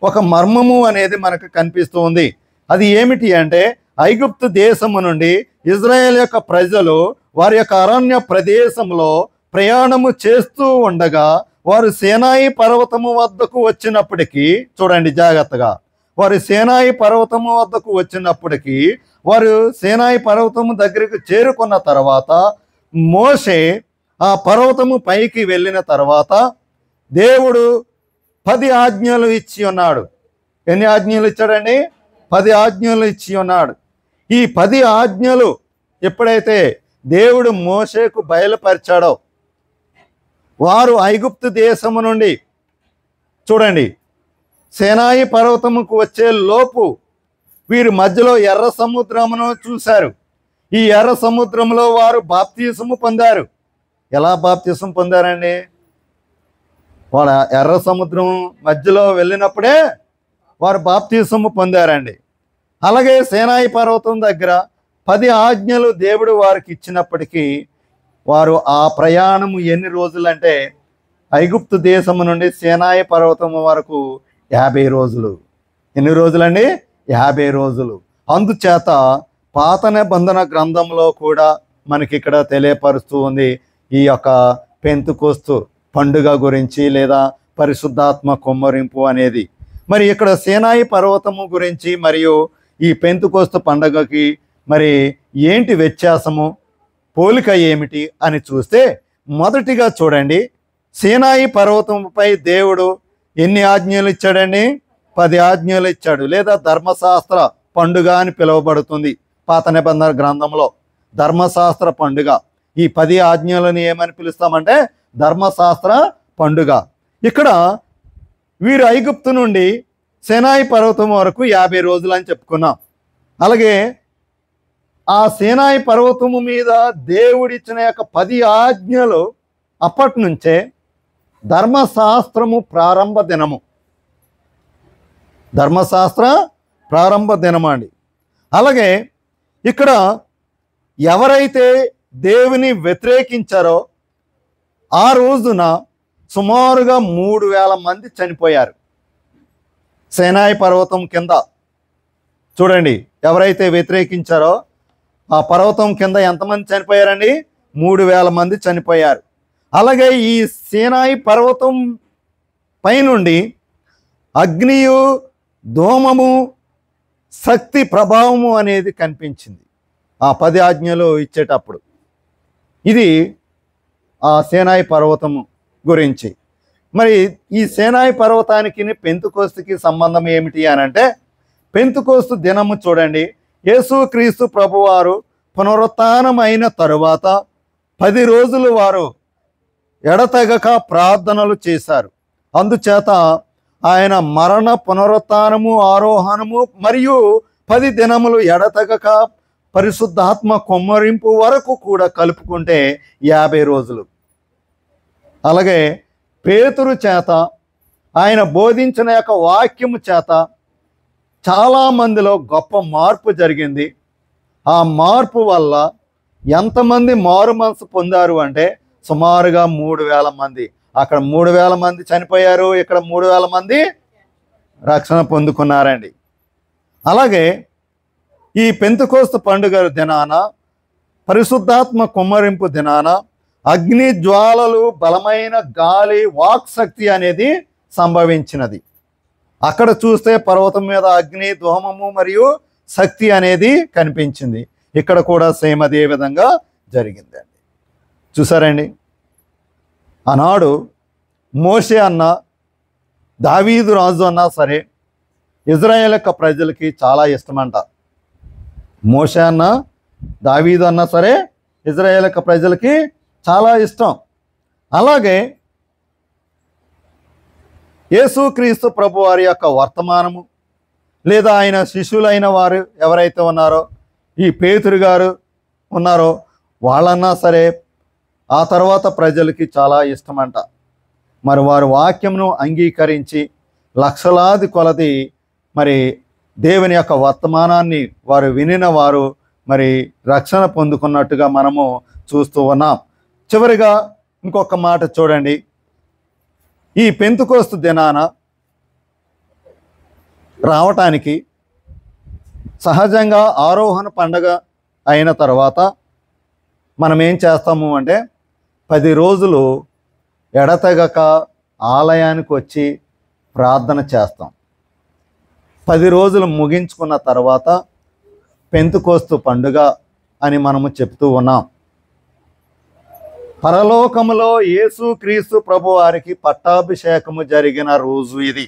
ఒక మర్మము అనేది మనకు కనిపిస్తూ ఉంది. అది ఏమిటి అంటే ఐగుప్తు దేశము నుండి ఇజ్రాయేల్ యొక్క ప్రజలు వారి యొక్క అరణ్య ప్రదేశంలో ప్రయాణము చేస్తూ ఉండగా వారు సేనాయి పర్వతము వద్దకు వచ్చినప్పటికీ, చూడండి జాగ్రత్తగా, వారు సేనాయి పర్వతము వద్దకు వచ్చినప్పటికీ వారు సేనాయి పర్వతము దగ్గరికి చేరుకున్న తర్వాత మోషే ఆ పర్వతము పైకి వెళ్ళిన తర్వాత దేవుడు 10 ఆజ్ఞలు ఇచ్చి ఉన్నాడు. ఎన్ని ఆజ్ఞలు ఇచ్చాడండి? 10 ఆజ్ఞలు ఇచ్చి ఉన్నాడు. ఈ 10 ఆజ్ఞలు ఎప్పుడైతే దేవుడు మోషేకు బయలుపరిచాడో వారు ఐగుప్తు దేశము నుండి, చూడండి, సేనాయి పర్వతముకు వచ్చే లోపు వీరు మధ్యలో ఎర్ర సముద్రమును చూశారు. ఈ ఎర్ర సముద్రంలో వారు బాప్తిసము పొందారు. ఎలా బాప్తిసం పొందారండి? వాడు ఎర్ర సముద్రం మధ్యలో వెళ్ళినప్పుడే వారు బాప్తిసము పొందారండి. అలాగే సేనాయి పర్వతం దగ్గర 10 ఆజ్ఞలు దేవుడు వారికి ఇచ్చినప్పటికీ వారు ఆ ప్రయాణము ఎన్ని రోజులంటే ఐగుప్తు దేశము నుండి సేనాయి పర్వతము వరకు 50 రోజులు. ఎన్ని రోజులండి? 50 రోజులు. అందుచేత పాత నిబంధన గ్రంథంలో కూడా మనకి ఇక్కడ తెలియపరుస్తూ ఉంది ఈ యొక్క పెంతుకోస్తు పండుగ గురించి లేదా పరిశుద్ధాత్మ కుమ్మరింపు అనేది. మరి ఇక్కడ సేనాయి పర్వతము గురించి మరియు ఈ పెంతుకోస్తు పండుగకి మరి ఏంటి వ్యత్యాసము, పోలిక ఏమిటి అని చూస్తే మొదటిగా చూడండి, సేనాయి పర్వతంపై దేవుడు ఎన్ని ఆజ్ఞలు ఇచ్చాడండి? 10 ఆజ్ఞలు ఇచ్చాడు, లేదా ధర్మశాస్త్ర పండుగ అని పిలువబడుతుంది పాత నిబంధన గ్రంథంలో. ధర్మశాస్త్ర పండుగ. ఈ 10 ఆజ్ఞలను ఏమని పిలుస్తామంటే ధర్మశాస్త్ర పండుగ. ఇక్కడ వీరు ఐగుప్తు నుండి సేనాయి పర్వతం వరకు 50 రోజులు అని చెప్పుకున్నాం. అలాగే ఆ సేనాయి పర్వతము మీద దేవుడిచ్చిన యొక్క 10 ఆజ్ఞలు అప్పటి నుంచే ధర్మశాస్త్రము ప్రారంభ దినము. ధర్మశాస్త్ర ప్రారంభ దినము అండి. అలాగే ఇక్కడ ఎవరైతే దేవుని వ్యతిరేకించారో ఆ రోజున సుమారుగా 3000 మంది చనిపోయారు సేనాయి పర్వతం కింద. చూడండి, ఎవరైతే వ్యతిరేకించారో ఆ పర్వతం కింద ఎంతమంది చనిపోయారండి? 3,000 మంది చనిపోయారు. అలాగే ఈ సీనాయి పర్వతం పైనుండి అగ్నియు, ధూమము, శక్తి ప్రభావము అనేది కనిపించింది ఆ 10 ఆజ్ఞలు ఇచ్చేటప్పుడు. ఇది ఆ సీనాయి పర్వతము గురించి. మరి ఈ సీనాయి పర్వతానికి పెంతెకోస్తుకి సంబంధం ఏమిటి అని అంటే, పెంతెకోస్తు దినము చూడండి, యేసుక్రీస్తు ప్రభువారు పునరుత్థానమైన తరువాత 10 రోజులు వారు ఎడతెగక ప్రార్థనలు చేశారు. అందుచేత ఆయన మరణ, పునరుత్థానము, ఆరోహణము మరియు 10 దినములు ఎడతెగక పరిశుద్ధాత్మ కుమ్మరింపు వరకు కూడా కలుపుకుంటే 50 రోజులు. అలాగే పేతురు చేత ఆయన బోధించిన యొక్క వాక్యము చేత చాలామందిలో గొప్ప మార్పు జరిగింది. ఆ మార్పు వల్ల ఎంతమంది మారు మనసు పొందారు అంటే సుమారుగా 3,000 మంది. అక్కడ 3,000 మంది చనిపోయారు, ఇక్కడ 3,000 మంది రక్షణ పొందుకున్నారండి. అలాగే ఈ పెంతెకోస్తు పండుగ దినాన, పరిశుద్ధాత్మ కుమ్మరింపు దినాన అగ్ని జ్వాలలు, బలమైన గాలి, వాక్శక్తి అనేది సంభవించినది. అక్కడ చూస్తే పర్వతం మీద అగ్ని, ధూమము మరియు శక్తి అనేది కనిపించింది. ఇక్కడ కూడా సేమ్ అదే విధంగా జరిగిందండి. చూసారండి, ఆనాడు మోషే అన్న, దావీదు రాజు అన్నా సరే ఇజ్రాయేల్ యొక్క ప్రజలకి చాలా ఇష్టమంట. మోషే అన్న, దావీదు అన్నా సరే ఇజ్రాయేల్ యొక్క ప్రజలకి చాలా ఇష్టం. అలాగే యేసుక్రీస్తు ప్రభు వారి యొక్క వర్తమానము, లేదా ఆయన శిష్యులైన వారు ఎవరైతే ఉన్నారో, ఈ పేతురు గారు ఉన్నారో వాళ్ళన్నా సరే ఆ తర్వాత ప్రజలకి చాలా ఇష్టమంట. మరి వారు వాక్యమును అంగీకరించి లక్షలాది కొలది మరి దేవుని యొక్క వర్తమానాన్ని వారు వినిన వారు మరి రక్షణ పొందుకున్నట్టుగా మనము చూస్తూ ఉన్నాం. చివరిగా ఇంకొక మాట చూడండి, ఈ పెంతెకోస్తు దినాన రావటానికి సహజంగా ఆరోహణ పండగ అయిన తర్వాత మనం ఏం చేస్తాము అంటే 10 రోజులు ఎడతెగక ఆలయానికి వచ్చి ప్రార్థన చేస్తాం. 10 రోజులు ముగించుకున్న తర్వాత పెంతెకోస్తు పండుగ అని మనము చెప్తూ ఉన్నాం. పరలోకములో యేసుక్రీస్తు ప్రభు వారికి పట్టాభిషేకము జరిగిన రోజు ఇది.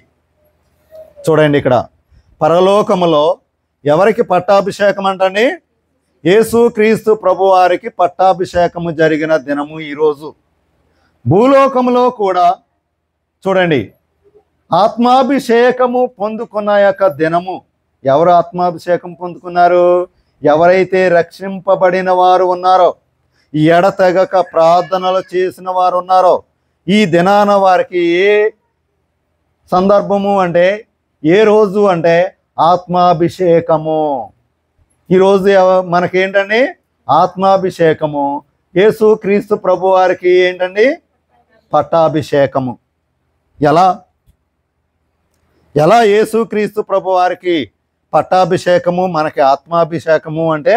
చూడండి, ఇక్కడ పరలోకములో ఎవరికి పట్టాభిషేకం అంటండి? యేసుక్రీస్తు ప్రభు వారికి పట్టాభిషేకము జరిగిన దినము ఈరోజు. భూలోకములో కూడా చూడండి, ఆత్మాభిషేకము పొందుకున్న యొక్క దినము. ఎవరు ఆత్మాభిషేకం పొందుకున్నారు? ఎవరైతే రక్షింపబడిన వారు ఉన్నారో, ఎడతెగక ప్రార్థనలు చేసిన వారు ఉన్నారో, ఈ దినాన వారికి ఏ సందర్భము అంటే, ఏ రోజు అంటే ఆత్మాభిషేకము. ఈరోజు మనకేంటండి? ఆత్మాభిషేకము. యేసుక్రీస్తు ప్రభు వారికి ఏంటండి? పట్టాభిషేకము. ఎలా యేసుక్రీస్తు ప్రభు వారికి పట్టాభిషేకము, మనకి ఆత్మాభిషేకము అంటే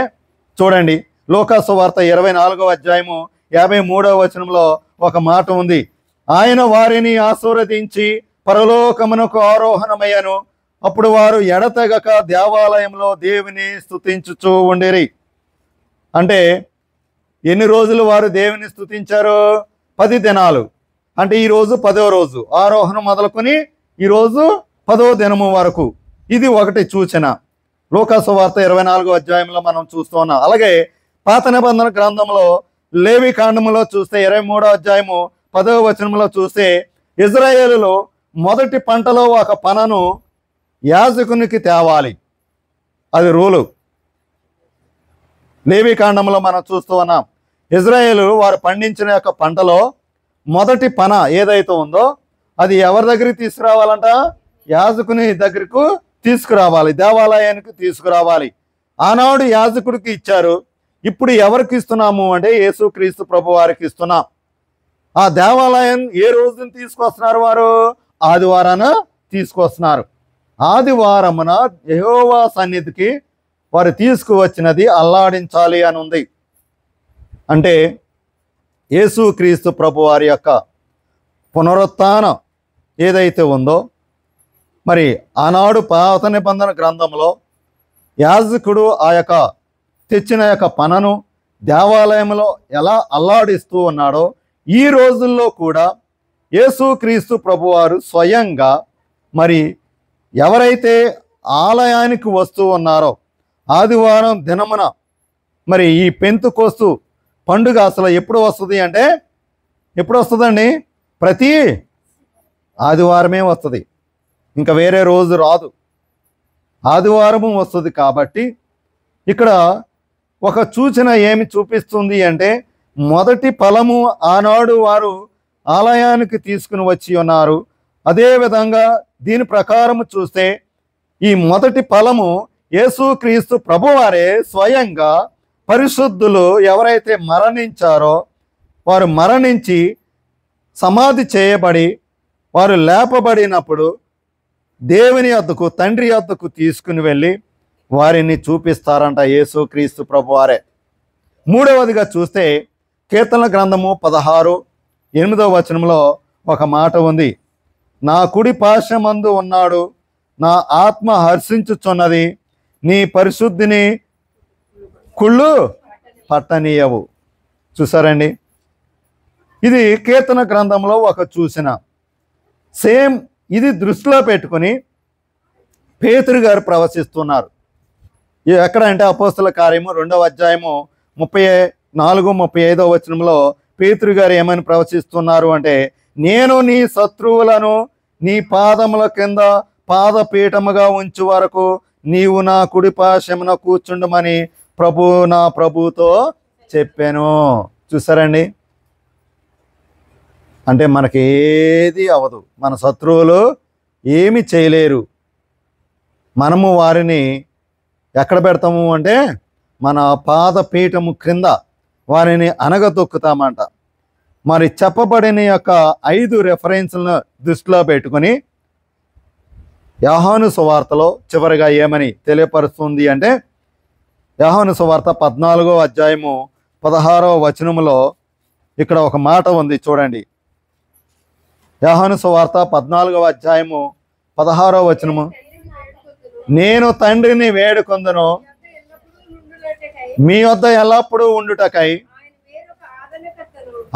చూడండి, లూకా సువార్త 24వ అధ్యాయము 53వ వచనంలో ఒక మాట ఉంది. ఆయన వారిని ఆశీర్వదించి పరలోకమునకు ఆరోహణమయ్యను. అప్పుడు వారు ఎడతెగక దేవాలయంలో దేవుని స్తుతించుచూ ఉండిరి. అంటే ఎన్ని రోజులు వారు దేవుని స్తుతించారు? 10 దినాలు. అంటే ఈరోజు 10వ రోజు, ఆరోహణం మొదలుకొని ఈరోజు 10వ దినము వరకు. ఇది ఒకటి సూచన. లూకా సువార్త 24వ అధ్యాయంలో మనం చూస్తూ ఉన్నాం. అలాగే పాత నిబంధన గ్రంథంలో లేవి కాండములో చూస్తే 23వ అధ్యాయము 10వ వచనంలో చూస్తే ఇజ్రాయేలులో మొదటి పంటలో ఒక పనను యాజకునికి తేవాలి. అది రూలు. లేవి కాండంలో మనం చూస్తూ ఉన్నాం. ఇజ్రాయేలు వారు పండించిన యొక్క పంటలో మొదటి పన ఏదైతే ఉందో అది ఎవరి దగ్గరికి తీసుకురావాలంట? యాజకుని దగ్గరకు తీసుకురావాలి, దేవాలయానికి తీసుకురావాలి. ఆనాడు యాజకుడికి ఇచ్చారు. ఇప్పుడు ఎవరికి ఇస్తున్నాము అంటే యేసుక్రీస్తు ప్రభు వారికి ఇస్తున్నాం. ఆ దేవాలయం ఏ రోజున తీసుకొస్తున్నారు? వారు ఆదివారాన తీసుకొస్తున్నారు. ఆదివారమున యెహోవా సన్నిధికి వారు తీసుకువచ్చినది అల్లాడించాలి అని ఉంది. అంటే యేసుక్రీస్తు ప్రభువారి యొక్క పునరుత్థానం ఏదైతే ఉందో, మరి ఆనాడు పాత నిబంధన గ్రంథంలో యాజకుడు ఆ యొక్క తెచ్చిన యొక్క పనను దేవాలయంలో ఎలా అల్లాడిస్తూ ఉన్నాడో, ఈ రోజుల్లో కూడా యేసుక్రీస్తు ప్రభువారు స్వయంగా మరి ఎవరైతే ఆలయానికి వస్తూ ఉన్నారో, ఆదివారం దినమున మరి ఈ పెంతుకోస్తు పండుగ అసలు ఎప్పుడు వస్తుంది అంటే, ఎప్పుడు వస్తుందండి? ప్రతి ఆదివారమే వస్తుంది, ఇంకా వేరే రోజు రాదు, ఆదివారము వస్తుంది. కాబట్టి ఇక్కడ ఒక సూచన ఏమి చూపిస్తుంది అంటే, మొదటి ఫలము ఆనాడు వారు ఆలయానికి తీసుకుని వచ్చి ఉన్నారు. అదేవిధంగా దీని ప్రకారం చూస్తే ఈ మొదటి ఫలము యేసుక్రీస్తు ప్రభువారే స్వయంగా పరిశుద్ధులు ఎవరైతే మరణించారో, వారు మరణించి సమాధి చేయబడి వారు లేపబడినప్పుడు దేవుని యొద్దకు, తండ్రి యొద్దకు తీసుకుని వెళ్ళి వారిని చూపిస్తారంట యేసుక్రీస్తు ప్రభువారే. మూడవదిగా చూస్తే కీర్తనల గ్రంథము 16:8 వచనంలో ఒక మాట ఉంది. నా కుడి పార్శ్వమందు ఉన్నాడు, నా ఆత్మ హర్షించుచున్నది, నీ పరిశుద్ధిని కుళ్ళు పట్టనీయవు. చూసారండి, ఇది కీర్తన గ్రంథంలో ఒక సూచన. సేమ్ ఇది దృష్టిలో పెట్టుకుని పేతురు గారు ప్రవశిస్తున్నారు. ఎక్కడ అంటే అపోస్తల కార్యము 2వ అధ్యాయము 34-35 వచనంలో పేతురు గారు ఏమని ప్రవశిస్తున్నారు అంటే, నేను నీ శత్రువులను నీ పాదముల కింద పాదపీఠముగా ఉంచు వరకు నీవు నా కుడి పార్శ్వమున కూర్చుండమని నా ప్రభుతో చెప్పాను. చూసారండి, అంటే మనకి ఏది అవదు, మన శత్రువులు ఏమి చేయలేరు. మనము వారిని ఎక్కడ పెడతాము అంటే మన పాదపీఠము క్రింద వారిని అనగదొక్కుతామంట. మరి చెప్పబడిన యొక్క 5 రెఫరెన్స్లను దృష్టిలో పెట్టుకుని యోహాను సువార్తలో చివరిగా ఏమని తెలియపరుస్తుంది అంటే, యోహాను సువార్త 14వ అధ్యాయము 16వ వచనములో ఇక్కడ ఒక మాట ఉంది చూడండి. యోహాను సువార్త 14వ అధ్యాయము 16వ వచనము, నేను తండ్రిని వేడుకొందును మీ వద్ద ఎల్లప్పుడూ ఉండుటకై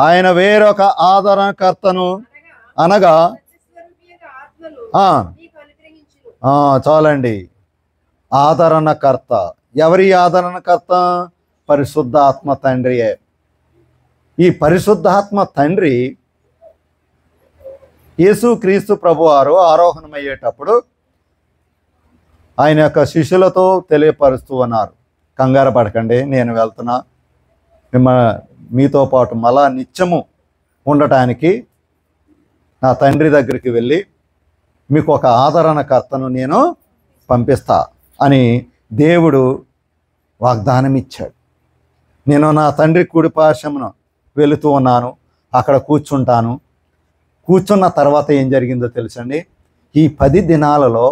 ఆయన వేరొక ఆదరణకర్తను అనగా చాలండి, ఆదరణకర్త. ఎవరి ఆదరణకర్త? పరిశుద్ధాత్మ తండ్రియే. ఈ పరిశుద్ధాత్మ తండ్రి యేసుక్రీస్తు ప్రభువారు ఆరోహణమయ్యేటప్పుడు ఆయన యొక్క శిష్యులతో తెలియపరుస్తూ ఉన్నారు, కంగారు పడకండి, నేను వెళ్తున్నా, మీతో పాటు మళ్ళా నిత్యము ఉండటానికి నా తండ్రి దగ్గరికి వెళ్ళి మీకు ఒక ఆదరణకర్తను నేను పంపిస్తా అని దేవుడు వాగ్దానం ఇచ్చాడు. నేను నా తండ్రి కుడి పార్శ్వమున వెళుతూ ఉన్నాను, అక్కడ కూర్చుంటాను. కూర్చున్న తర్వాత ఏం జరిగిందో తెలుసండి, ఈ 10 దినాలలో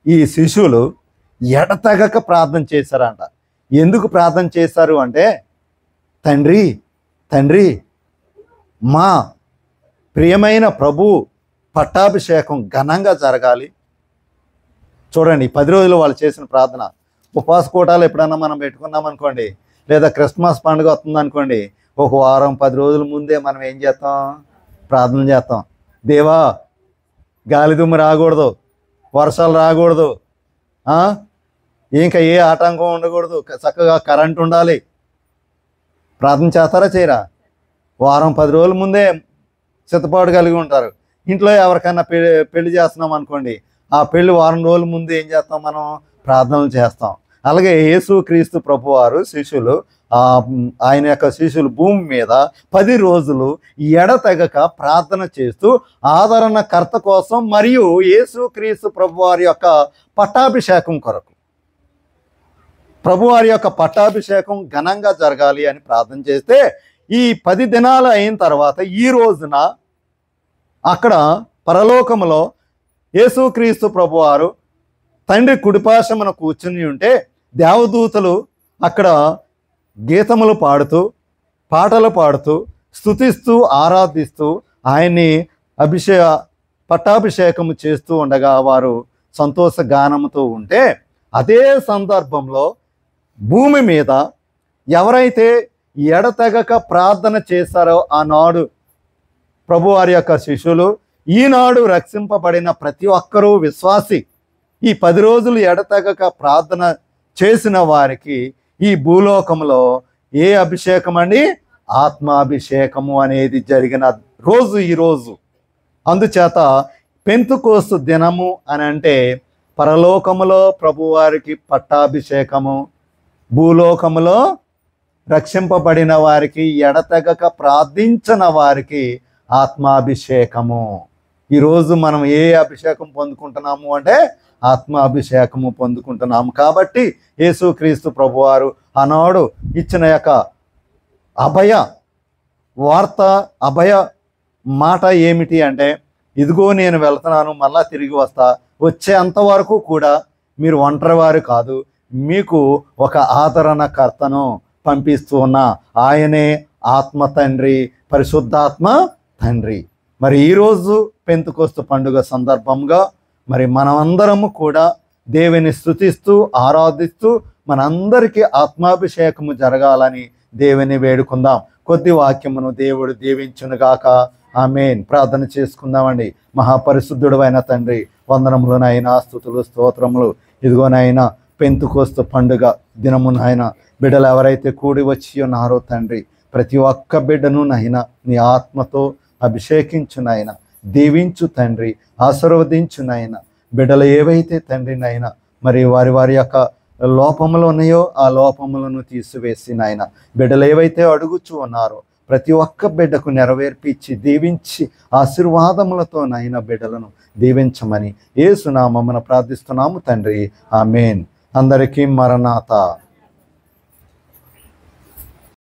ఈ శిష్యులు ఎడతెగక ప్రార్థన చేశారంట. ఎందుకు ప్రార్థన చేశారు అంటే, తండ్రి తండ్రి మా ప్రియమైన ప్రభు పట్టాభిషేకం ఘనంగా జరగాలి. చూడండి, 10 రోజులు వాళ్ళు చేసిన ప్రార్థన. ఉపవాస కూటాలు ఎప్పుడన్నా మనం పెట్టుకున్నాం అనుకోండి, లేదా క్రిస్మస్ పండుగ వస్తుంది అనుకోండి, ఒక వారం 10 రోజుల ముందే మనం ఏం చేస్తాం? ప్రార్థన చేస్తాం. దేవా, గాలిదుమ్ము రాకూడదు, వర్షాలు రాకూడదు, ఇంకా ఏ ఆటంకం ఉండకూడదు, చక్కగా కరెంట్ ఉండాలి. ప్రార్థన చేస్తారా చేయరా? వారం 10 రోజుల ముందే సిద్ధపాటు కలిగి ఉంటారు. ఇంట్లో ఎవరికైనా పెళ్లి చేస్తున్నాం అనుకోండి, ఆ పెళ్లి వారం రోజుల ముందు ఏం చేస్తాం? మనం ప్రార్థనలు చేస్తాం. అలాగే యేసుక్రీస్తు ప్రభువారు శిష్యులు, ఆయన యొక్క శిష్యులు భూమి మీద 10 రోజులు ఎడతెగక ప్రార్థన చేస్తూ ఆదరణకర్త కోసం మరియు యేసుక్రీస్తు ప్రభువారి యొక్క పట్టాభిషేకం కొరకు, ప్రభువారి యొక్క పట్టాభిషేకం ఘనంగా జరగాలి అని ప్రార్థన చేస్తే, ఈ 10 దినాలు అయిన తర్వాత ఈ రోజున అక్కడ పరలోకములో యేసుక్రీస్తు ప్రభువారు తండ్రి కుడిపార్శ్వమున కూర్చుని ఉంటే, దేవదూతలు అక్కడ గీతములు పాడుతూ, పాటలు పాడుతూ, స్తుతిస్తూ ఆరాధిస్తూ ఆయన్ని పట్టాభిషేకము చేస్తూ ఉండగా వారు సంతోష గానముతో ఉంటే, అదే సందర్భంలో భూమి మీద ఎవరైతే ఎడతెగక ప్రార్థన చేశారో ఆనాడు ప్రభువారి యొక్క శిష్యులు, ఈనాడు రక్షింపబడిన ప్రతి ఒక్కరూ విశ్వాసి, ఈ 10 రోజులు ఎడతెగక ప్రార్థన చేసిన వారికి ఈ భూలోకంలో ఏ అభిషేకం అండి? ఆత్మాభిషేకము అనేది జరిగిన రోజు ఈరోజు. అందుచేత పెంతుకోస్తు దినము అని అంటే పరలోకములో ప్రభువారికి పట్టాభిషేకము, భూలోకములో రక్షింపబడిన వారికి, ఎడతెగక ప్రార్థించిన వారికి ఆత్మాభిషేకము. ఈరోజు మనం ఏ అభిషేకం పొందుకుంటున్నాము అంటే ఆత్మాభిషేకము పొందుకుంటున్నాము. కాబట్టి యేసుక్రీస్తు ప్రభువారు ఆనాడు ఇచ్చిన యొక్క అభయ వార్త, అభయ మాట ఏమిటి అంటే, ఇదిగో నేను వెళ్తున్నాను, మళ్ళా తిరిగి వస్తా, వచ్చేంతవరకు కూడా మీరు ఒంటరివారు కాదు, మీకు ఒక ఆదరణకర్తను పంపిస్తూ ఉన్న ఆయనే ఆత్మ తండ్రి, పరిశుద్ధాత్మ తండ్రి. మరి ఈరోజు పెంతెకోస్తు పండుగ సందర్భంగా మరి మనమందరము కూడా దేవుని స్తుతిస్తూ ఆరాధిస్తూ మనందరికీ ఆత్మాభిషేకము జరగాలని దేవుని వేడుకుందాం. కొద్ది వాక్యమును దేవుడు దీవించునుగాక. ఆమేన్. ప్రార్థన చేసుకుందామండి. మహాపరిశుద్ధుడు అయిన తండ్రి, వందనములు నాయన, స్తుతులు స్తోత్రములు. ఇదిగో నాయన, పెంతెకోస్తు పండుగ దినము నాయన బిడ్డలు ఎవరైతే కూడి వచ్చి ఉన్నారో తండ్రి, ప్రతి ఒక్క బిడ్డను నాయన నీ ఆత్మతో అభిషేకించు నాయన, దీవించు తండ్రి, ఆశీర్వదించు నాయన. బిడ్డలు ఏవైతే తండ్రి నాయన మరి వారి యొక్క లోపములు ఉన్నాయో ఆ లోపములను తీసివేసి నాయన, బిడ్డలు ఏవైతే అడుగుచూ ఉన్నారో ప్రతి ఒక్క బిడ్డకు నెరవేర్పించి దీవించి ఆశీర్వాదములతో నాయన బిడ్డలను దీవించమని యేసు నామమున ప్రార్థిస్తున్నాము తండ్రి. ఆమేన్. అందరికీ మరణాత.